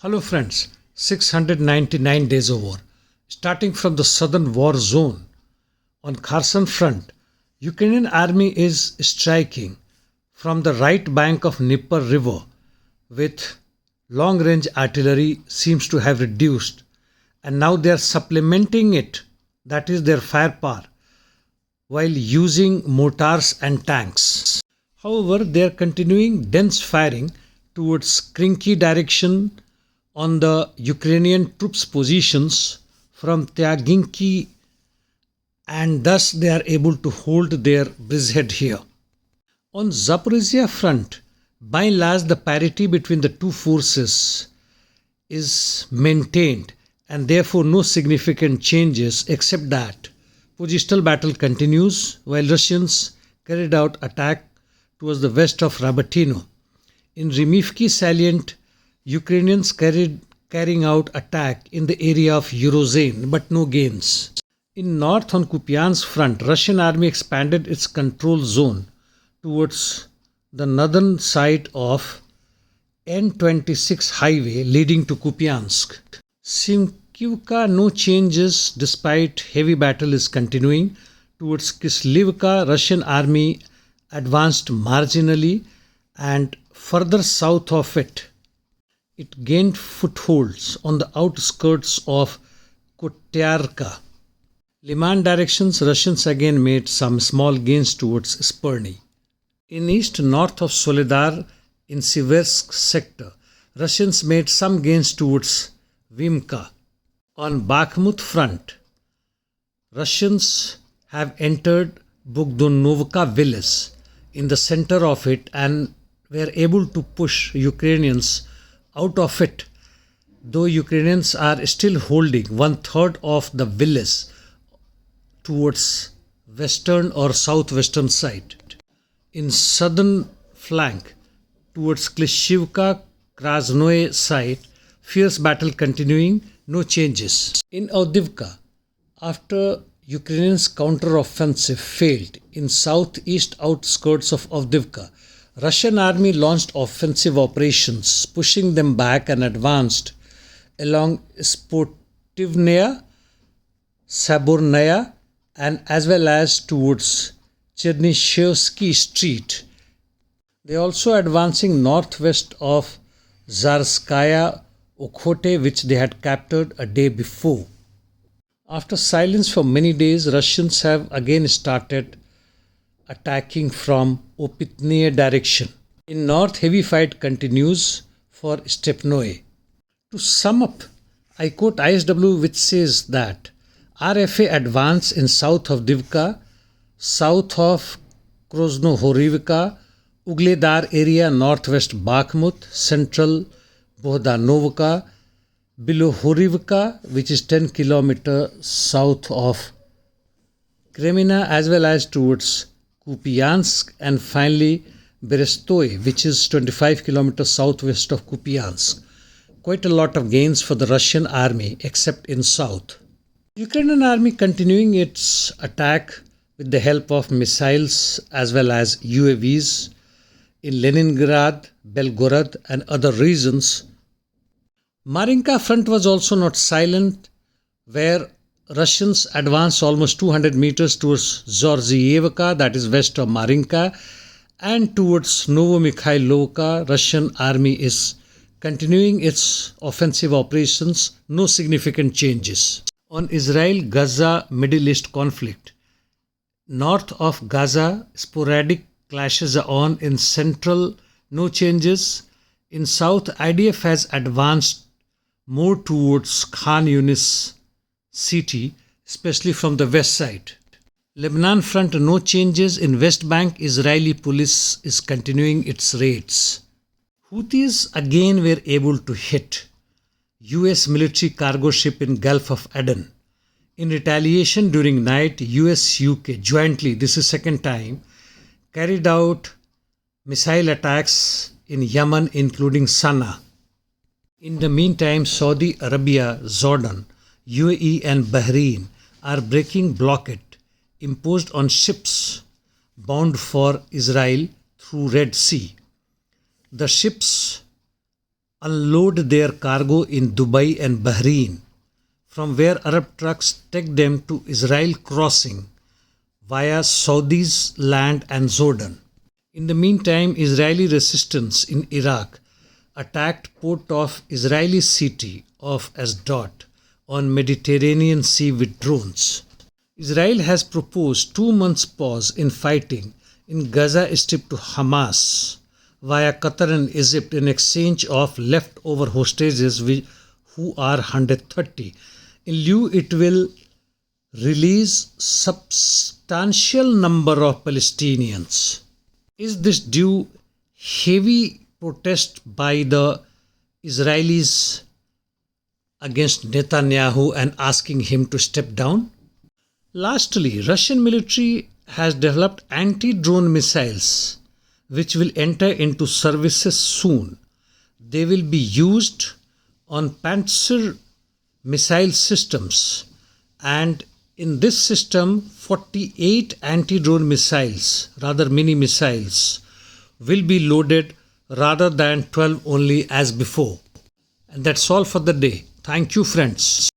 Hello friends, 699 days of war. Starting from the southern war zone, on Kherson front, Ukrainian army is striking from the right bank of Dnieper river with long-range artillery seems to have reduced, and now they are supplementing it, that is their firepower, while using mortars and tanks. However, they are continuing dense firing towards Krinky direction on the Ukrainian troops' positions from Tyaginki, and thus they are able to hold their bridgehead here. On Zaporizhia front, by and large the parity between the two forces is maintained and therefore no significant changes except that positional battle continues while Russians carried out attack towards the west of Rabatino. In Rimivki salient, Ukrainians carrying out attack in the area of Urozhain but no gains. In north on Kupyansk front, Russian army expanded its control zone towards the northern side of N26 highway leading to Kupyansk. Simkivka, no changes despite heavy battle is continuing. Towards Kislivka, Russian army advanced marginally, and further south of it gained footholds on the outskirts of Kotyarka. Liman directions, Russians again made some small gains towards Sperny. In east north of Soledar in Siversk sector, Russians made some gains towards Vimka. On Bakhmut front, Russians have entered Bogdanovka village in the center of it and were able to push Ukrainians out of it, though Ukrainians are still holding 1/3 of the village towards western or southwestern side. In southern flank towards Klishivka, Krasnoye side, fierce battle continuing, no changes. In Avdiivka, after Ukrainians' counter-offensive failed in southeast outskirts of Avdiivka, Russian army launched offensive operations, pushing them back and advanced along Sportivnaya, Sabornaya, and as well as towards Chernyshevsky Street. They are also advancing northwest of Zarskaya Okhote, which they had captured a day before. After silence for many days, Russians have again started attacking from Opitnaya direction. In north, heavy fight continues for Stepnoe. To sum up, I quote ISW, which says that RFA advance in south of Avdiivka, south of Krasnohorivka, Ugledar area, northwest Bakhmut, central Bohdanovka, below Horivka, which is 10 km south of Kremina, as well as towards Kupyansk, and finally Berestoye, which is 25 km southwest of Kupyansk. Quite a lot of gains for the Russian army, except in south. Ukrainian army continuing its attack with the help of missiles as well as UAVs in Leningrad, Belgorod and other regions. Marinka front was also not silent, where Russians advanced almost 200 meters towards Zorzievka, that is west of Marinka, and towards Novomikhailovka. Russian army is continuing its offensive operations, no significant changes. On Israel-Gaza Middle East conflict, north of Gaza, sporadic clashes are on. In central, no changes. In south, IDF has advanced more towards Khan Yunis city, especially from the west side. Lebanon front, no changes. In West Bank, Israeli police is continuing its raids. Houthis again were able to hit US military cargo ship in Gulf of Aden. In retaliation, during night, US-UK jointly, this is second time, carried out missile attacks in Yemen, including Sana'a. In the meantime, Saudi Arabia, Jordan, UAE and Bahrain are breaking blockade imposed on ships bound for Israel through Red Sea. The ships unload their cargo in Dubai and Bahrain, from where Arab trucks take them to Israel crossing via Saudi's land and Jordan. In the meantime, Israeli resistance in Iraq attacked port of Israeli city of Ashdod on Mediterranean Sea with drones. Israel has proposed 2 months pause in fighting in Gaza Strip to Hamas via Qatar and Egypt in exchange of leftover hostages who are 130. In lieu, it will release substantial number of Palestinians. Is this due heavy protest by the Israelis against Netanyahu and asking him to step down? Lastly, Russian military has developed anti-drone missiles which will enter into services soon. They will be used on Panzer missile systems, and in this system 48 anti-drone missiles, rather mini missiles, will be loaded rather than 12 only as before. And that's all for the day. Thank you, friends.